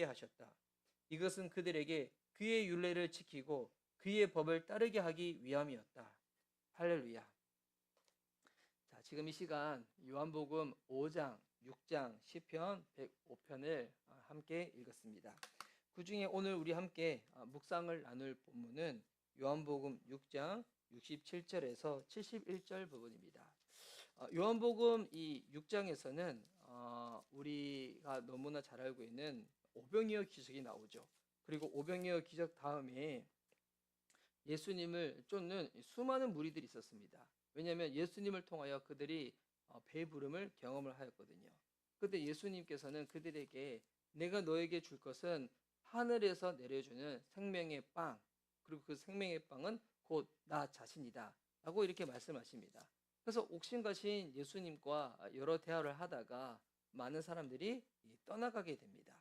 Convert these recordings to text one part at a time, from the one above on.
하셨다. 이것은 그들에게 그의 율례를 지키고 그의 법을 따르게 하기 위함이었다. 할렐루야. 자, 지금 이 시간 요한복음 5장, 6장, 시편 105편을 함께 읽었습니다. 그 중에 오늘 우리 함께 묵상을 나눌 본문은 요한복음 6장 67절에서 71절 부분입니다. 요한복음 이 6장에서는 우리가 너무나 잘 알고 있는 오병이어 기적이 나오죠. 그리고 오병이어 기적 다음에 예수님을 쫓는 수많은 무리들이 있었습니다. 왜냐하면 예수님을 통하여 그들이 배부름을 경험을 하였거든요. 그때 예수님께서는 그들에게 내가 너에게 줄 것은 하늘에서 내려주는 생명의 빵, 그리고 그 생명의 빵은 곧 나 자신이다 라고 이렇게 말씀하십니다. 그래서 옥신가신 예수님과 여러 대화를 하다가 많은 사람들이 떠나가게 됩니다.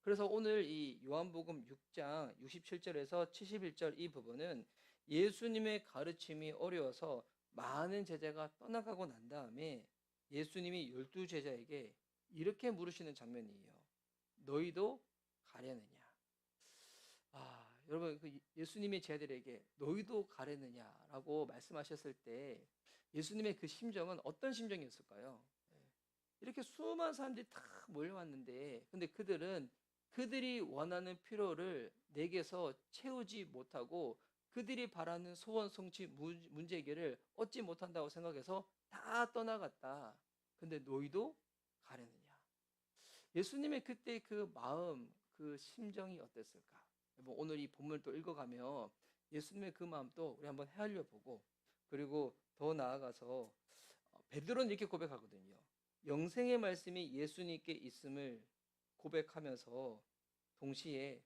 그래서 오늘 이 요한복음 6장 67절에서 71절 이 부분은 예수님의 가르침이 어려워서 많은 제자가 떠나가고 난 다음에 예수님이 12제자에게 이렇게 물으시는 장면이에요. 너희도 가려느냐? 여러분, 그 예수님의 제자들에게 너희도 가려느냐라고 말씀하셨을 때 예수님의 그 심정은 어떤 심정이었을까요? 이렇게 수많은 사람들이 다 몰려왔는데, 근데 그들은 그들이 원하는 필요를 내게서 채우지 못하고 그들이 바라는 소원 성취 문제 해결을 얻지 못한다고 생각해서 다 떠나갔다. 근데 너희도 가려느냐? 예수님의 그때 그 마음, 그 심정이 어땠을까? 오늘 이 본문을 또 읽어가며 예수님의 그 마음도 우리 한번 헤아려 보고, 그리고 더 나아가서 베드로는 이렇게 고백하거든요. 영생의 말씀이 예수님께 있음을 고백하면서 동시에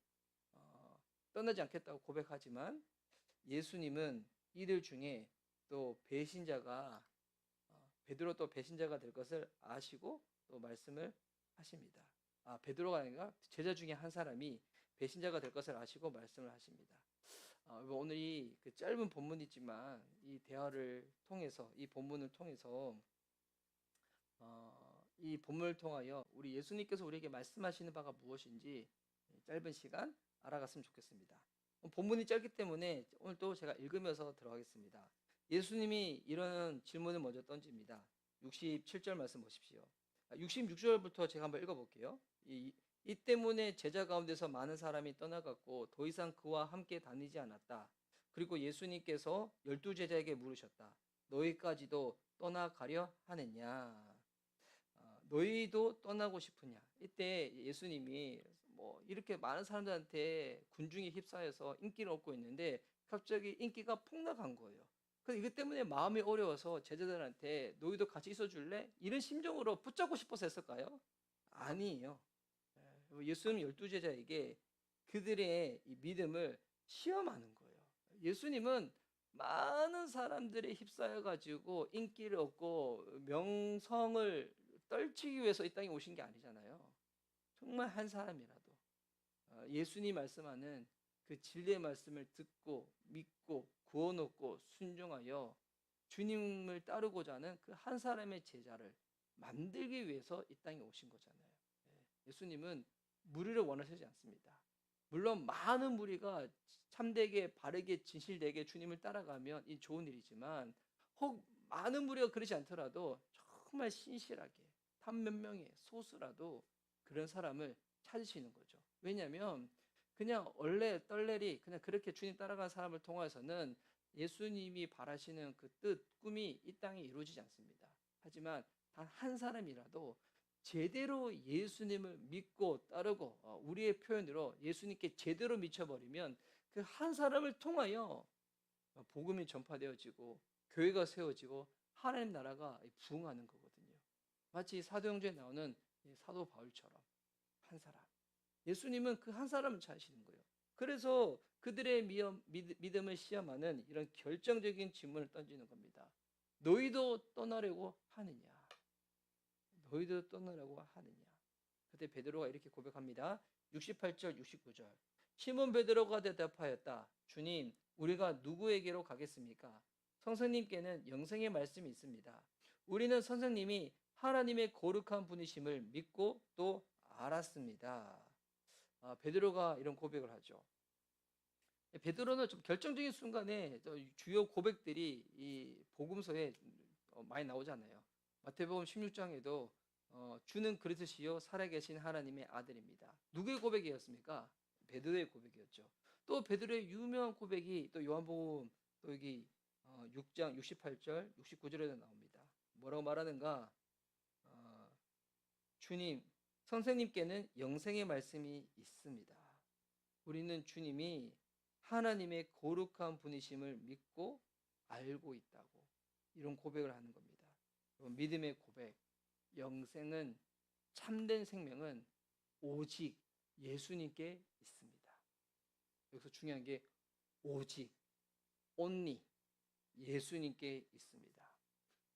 떠나지 않겠다고 고백하지만 예수님은 이들 중에 또 배신자가 베드로 또 배신자가 될 것을 아시고 또 말씀을 하십니다. 베드로가 아니라 제자 중에 한 사람이 배신자가 될 것을 아시고 말씀을 하십니다. 오늘 이 그 짧은 본문이지만 이 대화를 통해서 이 본문을 통해서 이 본문을 통하여 우리 예수님께서 우리에게 말씀하시는 바가 무엇인지 짧은 시간 알아갔으면 좋겠습니다. 본문이 짧기 때문에 오늘 또 제가 읽으면서 들어가겠습니다. 예수님이 이런 질문을 먼저 던집니다. 67절 말씀 보십시오. 66절부터 제가 한번 읽어볼게요. 이 때문에 제자 가운데서 많은 사람이 떠나갔고 더 이상 그와 함께 다니지 않았다. 그리고 예수님께서 12제자에게 물으셨다. 너희까지도 떠나가려 하느냐? 너희도 떠나고 싶으냐? 이때 예수님이 이렇게 많은 사람들한테 군중에 휩싸여서 인기를 얻고 있는데 갑자기 인기가 폭락한 거예요. 그래서 이것 때문에 마음이 어려워서 제자들한테 너희도 같이 있어 줄래? 이런 심정으로 붙잡고 싶어서 했을까요? 아니에요. 예수님 12제자에게 그들의 이 믿음을 시험하는 거예요. 예수님은 많은 사람들에 휩싸여 가지고 인기를 얻고 명성을 떨치기 위해서 이 땅에 오신 게 아니잖아요. 정말 한 사람이라도 예수님 말씀하는 그 진리의 말씀을 듣고 믿고 구원 얻고 순종하여 주님을 따르고자 하는 그 한 사람의 제자를 만들기 위해서 이 땅에 오신 거잖아요. 예수님은 무리를 원하시지 않습니다. 물론 많은 무리가 참되게 바르게 진실되게 주님을 따라가면 이 좋은 일이지만 혹 많은 무리가 그러지 않더라도 정말 신실하게 단 몇 명의 소수라도 그런 사람을 찾으시는 거죠. 왜냐하면 그냥 얼레 떨레리 그냥 그렇게 주님 따라간 사람을 통해서는 예수님이 바라시는 그 뜻, 꿈이 이 땅에 이루어지지 않습니다. 하지만 단 한 사람이라도 제대로 예수님을 믿고 따르고 우리의 표현으로 예수님께 제대로 미쳐버리면 그 한 사람을 통하여 복음이 전파되어지고 교회가 세워지고 하나님 나라가 부흥하는 거거든요. 마치 사도행전에 나오는 사도 바울처럼 한 사람. 예수님은 그 한 사람을 찾으시는 거예요. 그래서 그들의 믿음을 시험하는 이런 결정적인 질문을 던지는 겁니다. 너희도 떠나려고 하느냐? 너희도 떠나려고 하느냐? 그때 베드로가 이렇게 고백합니다. 68절 69절. 시몬 베드로가 대답하였다. 주님, 우리가 누구에게로 가겠습니까? 선생님께는 영생의 말씀이 있습니다. 우리는 선생님이 하나님의 거룩한 분이심을 믿고 또 알았습니다. 베드로가 이런 고백을 하죠. 베드로는 좀 결정적인 순간에 주요 고백들이 이 복음서에 많이 나오잖아요. 마태복음 16장에도 주는 그리스도시요 살아계신 하나님의 아들입니다. 누구의 고백이었습니까? 베드로의 고백이었죠. 또 베드로의 유명한 고백이 또 요한복음 또 여기 6장 68절, 69절에도 나옵니다. 뭐라고 말하는가? 주님, 선생님께는 영생의 말씀이 있습니다. 우리는 주님이 하나님의 거룩한 분이심을 믿고 알고 있다고 이런 고백을 하는 겁니다. 믿음의 고백, 영생은 참된 생명은 오직 예수님께 있습니다. 여기서 중요한 게 오직, only 예수님께 있습니다.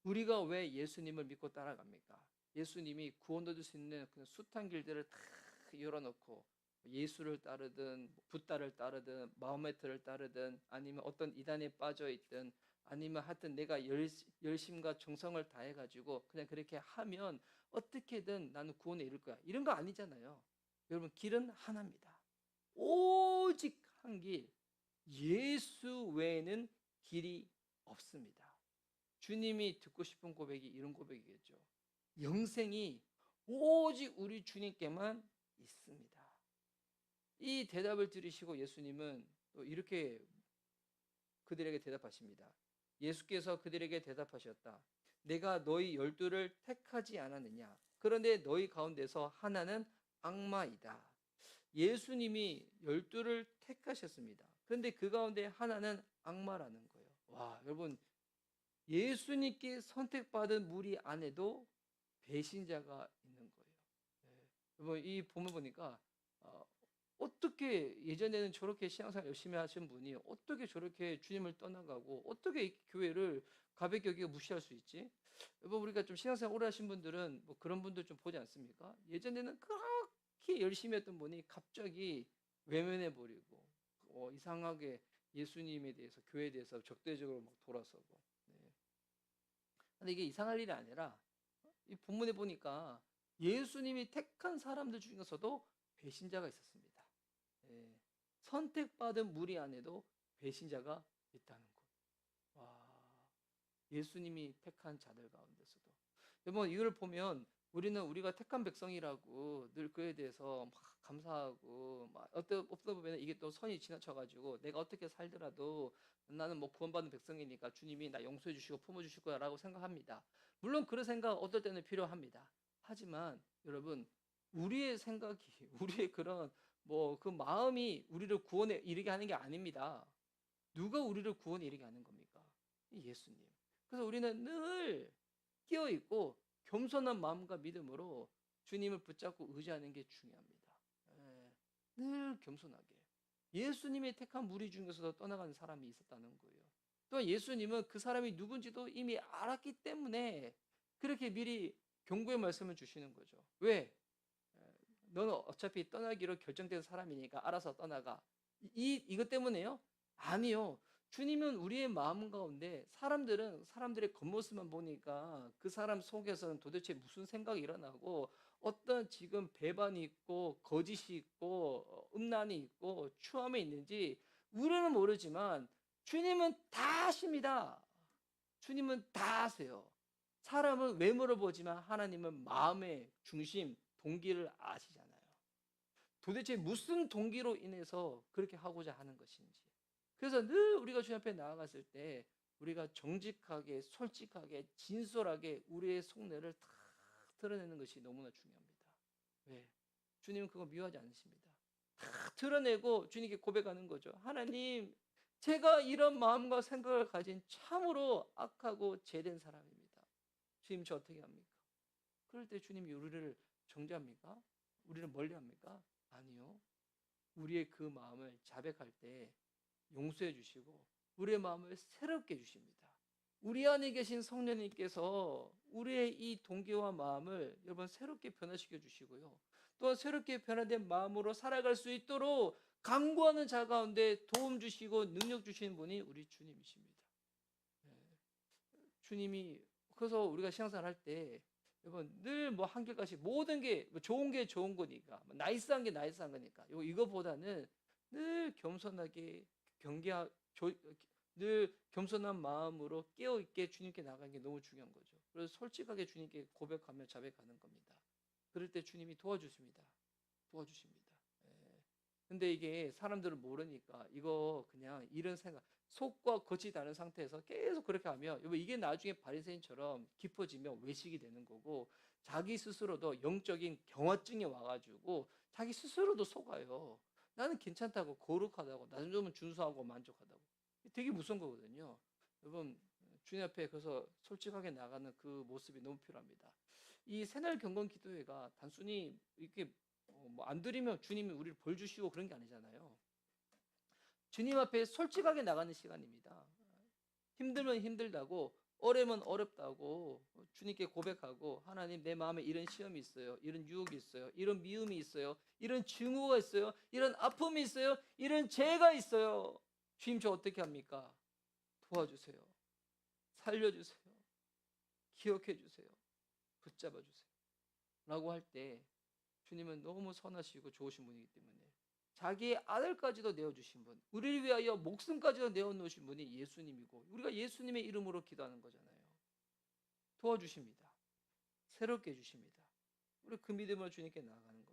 우리가 왜 예수님을 믿고 따라갑니까? 예수님이 구원 얻을 수 있는 그 숱한 길들을 다 열어놓고 예수를 따르든 붓다를 따르든 마호메트를 따르든 아니면 어떤 이단에 빠져 있든 아니면 하여튼 내가 열심과 정성을 다해가지고 그냥 그렇게 하면 어떻게든 나는 구원에 이를 거야 이런 거 아니잖아요. 여러분 길은 하나입니다. 오직 한 길, 예수 외에는 길이 없습니다. 주님이 듣고 싶은 고백이 이런 고백이겠죠. 영생이 오직 우리 주님께만 있습니다. 이 대답을 들으시고 예수님은 또 이렇게 그들에게 대답하십니다. 예수께서 그들에게 대답하셨다. 내가 너희 12를 택하지 않았느냐? 그런데 너희 가운데서 하나는 악마이다. 예수님이 12를 택하셨습니다. 그런데 그 가운데 하나는 악마라는 거예요. 와, 여러분, 예수님께 선택받은 무리 안에도 배신자가 있는 거예요. 네. 여러분, 이 본문 보니까 어떻게 예전에는 저렇게 신앙생활 열심히 하신 분이 어떻게 저렇게 주님을 떠나가고 어떻게 이 교회를 가볍게 여기가 무시할 수 있지? 여러분, 우리가 좀 신앙생활 오래 하신 분들은 뭐 그런 분들 좀 보지 않습니까? 예전에는 그렇게 열심히 했던 분이 갑자기 외면해 버리고 이상하게 예수님에 대해서 교회에 대해서 적대적으로 막 돌아서고. 네. 근데 이게 이상할 일이 아니라 이 본문에 보니까 예수님이 택한 사람들 중에서도 배신자가 있었습니다. 예, 선택받은 무리 안에도 배신자가 있다는 것. 와, 예수님이 택한 자들 가운데서도. 여러분, 이걸 보면 우리는 우리가 택한 백성이라고 늘 그에 대해서 막 감사하고 막 어떤 보면 이게 또 선이 지나쳐가지고 내가 어떻게 살더라도 나는 뭐 구원받은 백성이니까 주님이 나 용서해 주시고 품어 주실 거야라고 생각합니다. 물론 그런 생각 어떨 때는 필요합니다. 하지만 여러분, 우리의 생각이 우리의 그런 뭐 그 마음이 우리를 구원에 이르게 하는 게 아닙니다. 누가 우리를 구원에 이르게 하는 겁니까? 예수님. 그래서 우리는 늘 끼어 있고 겸손한 마음과 믿음으로 주님을 붙잡고 의지하는 게 중요합니다. 예, 늘 겸손하게. 예수님의 택한 무리 중에서도 떠나가는 사람이 있었다는 거예요. 또 예수님은 그 사람이 누군지도 이미 알았기 때문에 그렇게 미리 경고의 말씀을 주시는 거죠. 왜? 너는 어차피 떠나기로 결정된 사람이니까 알아서 떠나가. 이것 때문에요? 아니요. 주님은 우리의 마음 가운데 사람들은 사람들의 겉모습만 보니까 그 사람 속에서는 도대체 무슨 생각이 일어나고 어떤 지금 배반이 있고 거짓이 있고 음란이 있고 추함이 있는지 우리는 모르지만 주님은 다 아십니다. 주님은 다 아세요. 사람은 외모를 보지만 하나님은 마음의 중심, 동기를 아시잖아요. 도대체 무슨 동기로 인해서 그렇게 하고자 하는 것인지. 그래서 늘 우리가 주님 앞에 나아갔을 때 우리가 정직하게, 솔직하게, 진솔하게 우리의 속내를 다 드러내는 것이 너무나 중요합니다. 왜? 주님은 그거 미워하지 않으십니다. 다 드러내고 주님께 고백하는 거죠. 하나님, 제가 이런 마음과 생각을 가진 참으로 악하고 죄된 사람입니다. 주님, 저 어떻게 합니까? 그럴 때 주님이 우리를 정죄합니까? 우리를 멀리합니까? 아니요. 우리의 그 마음을 자백할 때 용서해 주시고 우리의 마음을 새롭게 해주십니다. 우리 안에 계신 성령님께서 우리의 이 동기와 마음을 여러분 새롭게 변화시켜 주시고요. 또 새롭게 변화된 마음으로 살아갈 수 있도록 강구하는 자 가운데 도움 주시고 능력 주시는 분이 우리 주님이십니다. 주님이 그래서 우리가 신앙생활 할 때 여러분 늘 뭐 한결같이 모든 게뭐 좋은 게 좋은 거니까 뭐 나이스한 게 나이스한 거니까 이거보다는 늘 겸손하게 경계하 조, 늘 겸손한 마음으로 깨어 있게 주님께 나가는 게 너무 중요한 거죠. 그래서 솔직하게 주님께 고백하며 자백하는 겁니다. 그럴 때 주님이 도와주십니다. 도와주십니다. 예. 근데 이게 사람들은 모르니까 이거 그냥 이런 생각, 속과 겉이 다른 상태에서 계속 그렇게 하면 이게 나중에 바리새인처럼 깊어지면 외식이 되는 거고, 자기 스스로도 영적인 경화증이 와가지고 자기 스스로도 속아요. 나는 괜찮다고, 거룩하다고, 나 좀 준수하고 만족하다고. 되게 무서운 거거든요. 여러분 주님 앞에 그래서 솔직하게 나가는 그 모습이 너무 필요합니다. 이 새날 경건 기도회가 단순히 이렇게 뭐안 드리면 주님이 우리를 벌 주시고 그런 게 아니잖아요. 주님 앞에 솔직하게 나가는 시간입니다. 힘들면 힘들다고, 어려면 어렵다고 주님께 고백하고, 하나님 내 마음에 이런 시험이 있어요, 이런 유혹이 있어요, 이런 미움이 있어요, 이런 증오가 있어요, 이런 아픔이 있어요, 이런 죄가 있어요. 주님 저 어떻게 합니까? 도와주세요. 살려주세요. 기억해주세요. 붙잡아주세요. 라고 할 때 주님은 너무 선하시고 좋으신 분이기 때문에 자기의 아들까지도 내어주신 분, 우리를 위하여 목숨까지도 내어놓으신 분이 예수님이고, 우리가 예수님의 이름으로 기도하는 거잖아요. 도와주십니다. 새롭게 해주십니다. 우리 그 믿음으로 주님께 나아가는 겁니다.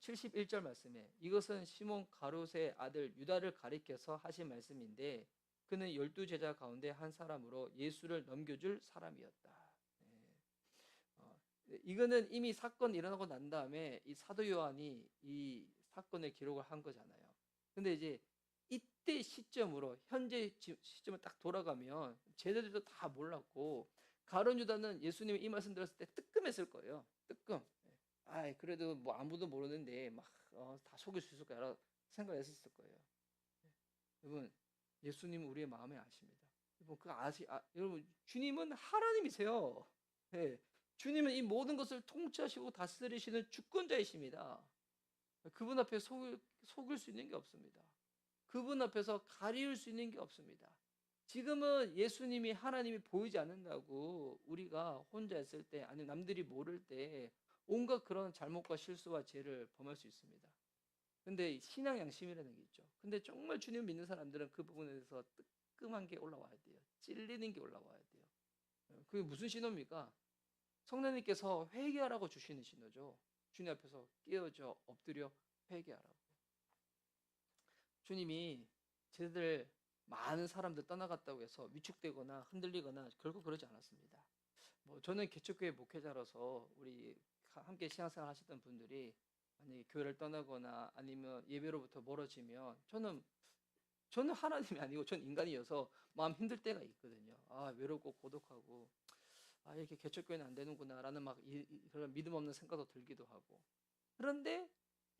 71절 말씀에 이것은 시몬 가롯의 아들 유다를 가리켜서 하신 말씀인데, 그는 12제자 가운데 한 사람으로 예수를 넘겨줄 사람이었다. 이거는 이미 사건이 일어나고 난 다음에 이 사도 요한이 이 사건의 기록을 한 거잖아요. 근데 이제 이때 시점으로, 현재 시점을 딱 돌아가면 제자들도 다 몰랐고, 가룟 유다는 예수님이 이 말씀 들었을 때 뜨끔했을 거예요. 뜨끔. 아, 그래도 뭐 아무도 모르는데 막 다 속일 수 있을 거야 생각했을 거예요. 여러분 예수님은 우리의 마음에 아십니다. 여러분 여러분 주님은 하나님이세요. 네. 주님은 이 모든 것을 통치하시고 다스리시는 주권자이십니다. 그분 앞에 속을 수 있는 게 없습니다. 그분 앞에서 가리울 수 있는 게 없습니다. 지금은 예수님이 하나님이 보이지 않는다고 우리가 혼자 있을 때, 아니면 남들이 모를 때 온갖 그런 잘못과 실수와 죄를 범할 수 있습니다. 근데 신앙 양심이라는 게 있죠. 근데 정말 주님 믿는 사람들은 그 부분에 대해서 뜨끔한 게 올라와야 돼요. 찔리는 게 올라와야 돼요. 그게 무슨 신호입니까? 성령님께서 회개하라고 주시는 신호죠. 주님 앞에서 깨어져 엎드려 회개하라고. 주님이 제자들 많은 사람들 떠나갔다고 해서 위축되거나 흔들리거나 결코 그러지 않았습니다. 저는 개척교회 목회자로서 우리 함께 신앙생활 하셨던 분들이 만약에 교회를 떠나거나 아니면 예배로부터 멀어지면 저는 하나님이 아니고 전 인간이어서 마음 힘들 때가 있거든요. 아, 외롭고 고독하고, 아, 이렇게 개척교회는 안 되는구나라는 그런 믿음 없는 생각도 들기도 하고. 그런데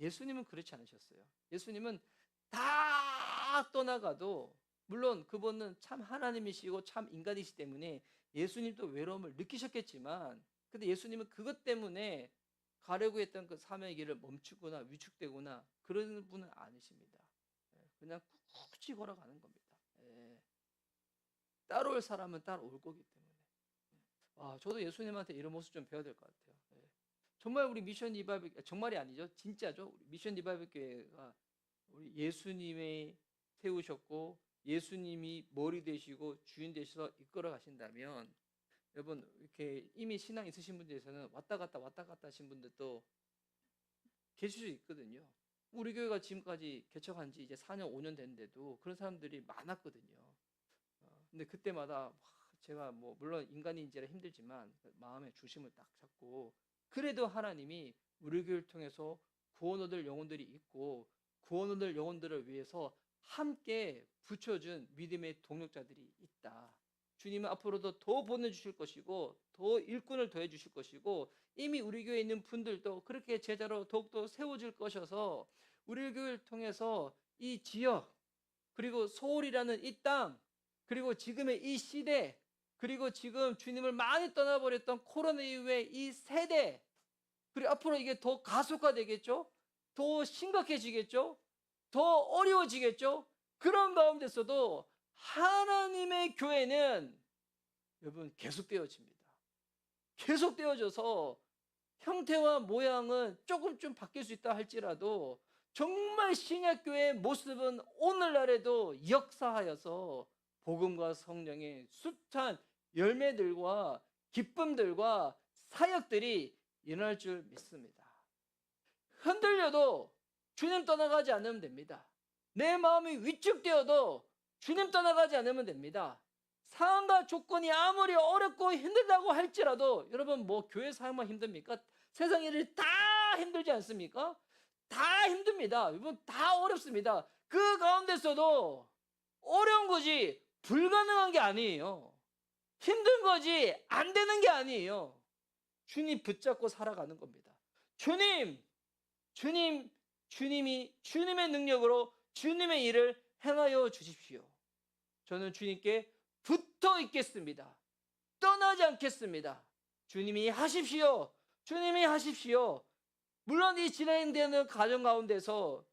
예수님은 그렇지 않으셨어요. 예수님은 다 떠나가도, 물론 그분은 참 하나님이시고 참 인간이시기 때문에 예수님도 외로움을 느끼셨겠지만, 근데 예수님은 그것 때문에 가려고 했던 그 사명의 길을 멈추거나 위축되거나 그런 분은 아니십니다. 그냥 굳이 걸어가는 겁니다. 따라올 사람은 따라올 거기 때문에. 저도 예수님한테 이런 모습 좀 배워야 될 것 같아요. 정말 우리 미션 리바이벌, 정말이 아니죠, 진짜죠. 우리 미션 리바이벌 교회가 우리 예수님이 세우셨고 예수님이 머리 되시고 주인 되셔서 이끌어 가신다면, 여러분 이렇게 이미 신앙 있으신 분들에서는 왔다 갔다 하신 분들도 계실 수 있거든요. 우리 교회가 지금까지 개척한 지 이제 4년 5년 됐는데도 그런 사람들이 많았거든요. 근데 그때마다 제가 물론 인간인지라 힘들지만 마음의 중심을 딱 잡고, 그래도 하나님이 우리 교회를 통해서 구원 얻을 영혼들이 있고 구원 얻을 영혼들을 위해서 함께 붙여준 믿음의 동력자들이 있다. 주님은 앞으로도 더 보내주실 것이고 더 일꾼을 더해 주실 것이고, 이미 우리 교회에 있는 분들도 그렇게 제자로 더욱더 세워질 것이어서 우리 교회를 통해서 이 지역, 그리고 서울이라는 이 땅, 그리고 지금의 이 시대, 그리고 지금 주님을 많이 떠나버렸던 코로나 이후의 이 세대, 그리고 앞으로 이게 더 가속화되겠죠? 더 심각해지겠죠? 더 어려워지겠죠? 그런 가운데서도 하나님의 교회는 여러분 계속되어집니다. 계속되어져서 형태와 모양은 조금 좀 바뀔 수 있다 할지라도 정말 신약교회의 모습은 오늘날에도 역사하여서 복음과 성령의 숱한 열매들과 기쁨들과 사역들이 일어날 줄 믿습니다. 흔들려도 주님 떠나가지 않으면 됩니다. 내 마음이 위축되어도 주님 떠나가지 않으면 됩니다. 상황과 조건이 아무리 어렵고 힘들다고 할지라도 여러분 뭐 교회 사역만 힘듭니까? 세상 일이 다 힘들지 않습니까? 다 힘듭니다. 여러분 다 어렵습니다. 그 가운데서도 어려운 거지 불가능한 게 아니에요. 힘든 거지 안 되는 게 아니에요. 주님 붙잡고 살아가는 겁니다. 주님이 주님의 능력으로 주님의 일을 행하여 주십시오. 저는 주님께 붙어 있겠습니다. 떠나지 않겠습니다. 주님이 하십시오. 주님이 하십시오. 물론 이 진행되는 과정 가운데서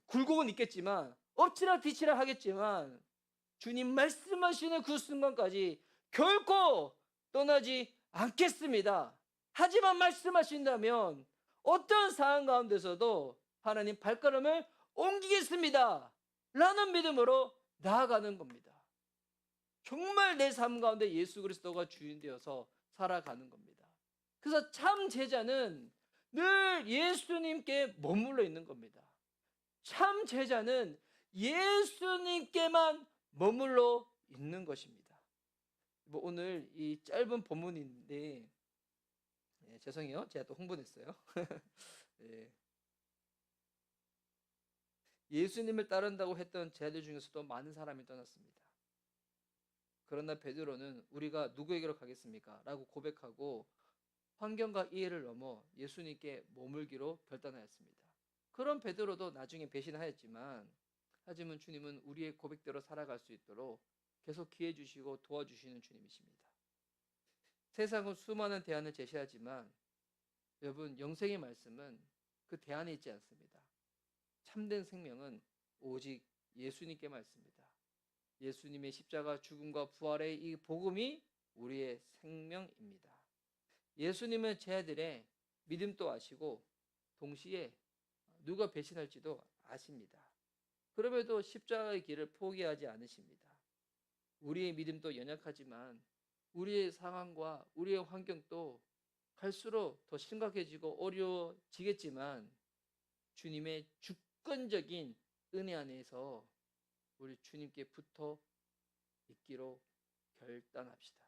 굴곡은 있겠지만 엎치락뒤치락 하겠지만 주님 말씀하시는 그 순간까지 결코 떠나지 않겠습니다. 하지만 말씀하신다면 어떤 상황 가운데서도 하나님 발걸음을 옮기겠습니다. 라는 믿음으로 나아가는 겁니다. 정말 내 삶 가운데 예수 그리스도가 주인 되어서 살아가는 겁니다. 그래서 참 제자는 늘 예수님께 머물러 있는 겁니다. 참 제자는 예수님께만 머물러 있는 것입니다. 뭐 오늘 이 짧은 본문인데 죄송해요. 제가 또 홍보냈어요. 예. 예수님을 따른다고 했던 제자들 중에서도 많은 사람이 떠났습니다. 그러나 베드로는 우리가 누구에게로 가겠습니까? 라고 고백하고 환경과 이해를 넘어 예수님께 머물기로 결단하였습니다. 그런 베드로도 나중에 배신하였지만 하지만 주님은 우리의 고백대로 살아갈 수 있도록 계속 기회 주시고 도와주시는 주님이십니다. 세상은 수많은 대안을 제시하지만 여러분 영생의 말씀은 그 대안에 있지 않습니다. 참된 생명은 오직 예수님께만 있습니다. 예수님의 십자가 죽음과 부활의 이 복음이 우리의 생명입니다. 예수님은 제자들의 믿음도 아시고 동시에 누가 배신할지도 아십니다. 그럼에도 십자가의 길을 포기하지 않으십니다. 우리의 믿음도 연약하지만 우리의 상황과 우리의 환경도 갈수록 더 심각해지고 어려워지겠지만 주님의 주권적인 은혜 안에서 우리 주님께 붙어 있기로 결단합시다.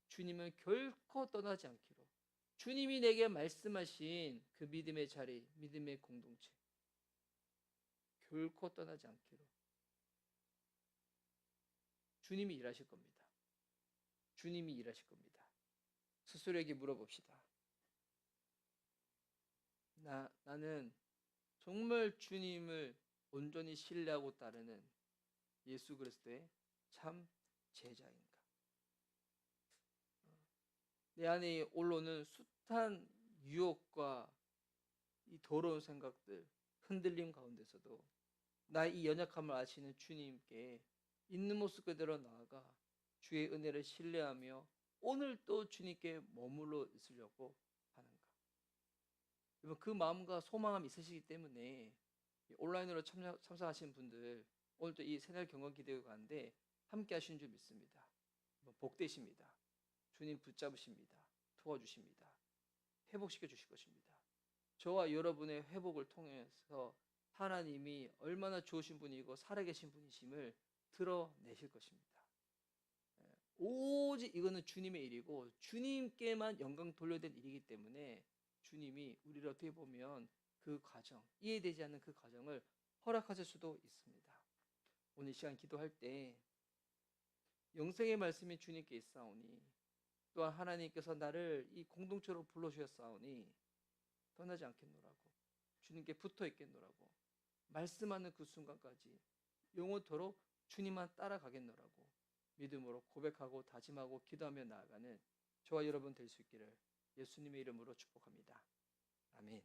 주님은 결코 떠나지 않기로, 주님이 내게 말씀하신 그 믿음의 자리, 믿음의 공동체 결코 떠나지 않기로 주님이 일하실 겁니다. 주님이 일하실 겁니다. 스스로에게 물어봅시다. 나는 정말 주님을 온전히 신뢰하고 따르는 예수 그리스도의 참 제자인가? 내 안에 올라오는 숱한 유혹과 이 더러운 생각들, 흔들림 가운데서도 나의 이 연약함을 아시는 주님께 있는 모습 그대로 나아가 주의 은혜를 신뢰하며 오늘 또 주님께 머물러 있으려고 하는가? 여러분 그 마음과 소망함이 있으시기 때문에 온라인으로 참석하신 분들 오늘 또 이 새날 경건 기대가 가는데 함께 하시는 줄 믿습니다. 복되십니다. 주님 붙잡으십니다. 도와주십니다. 회복시켜 주실 것입니다. 저와 여러분의 회복을 통해서 하나님이 얼마나 좋으신 분이고 살아계신 분이심을 드러내실 것입니다. 오직 이거는 주님의 일이고 주님께만 영광 돌려야 될 일이기 때문에 주님이 우리를 어떻게 보면 그 과정, 이해되지 않는 그 과정을 허락하실 수도 있습니다. 오늘 시간 기도할 때 영생의 말씀이 주님께 있사오니 또한 하나님께서 나를 이 공동체로 불러주셨사오니 떠나지 않겠노라고 주님께 붙어 있겠노라고 말씀하는 그 순간까지 영원토록 주님만 따라가겠노라고 믿음으로 고백하고 다짐하고 기도하며 나아가는 저와 여러분 될 수 있기를 예수님의 이름으로 축복합니다. 아멘.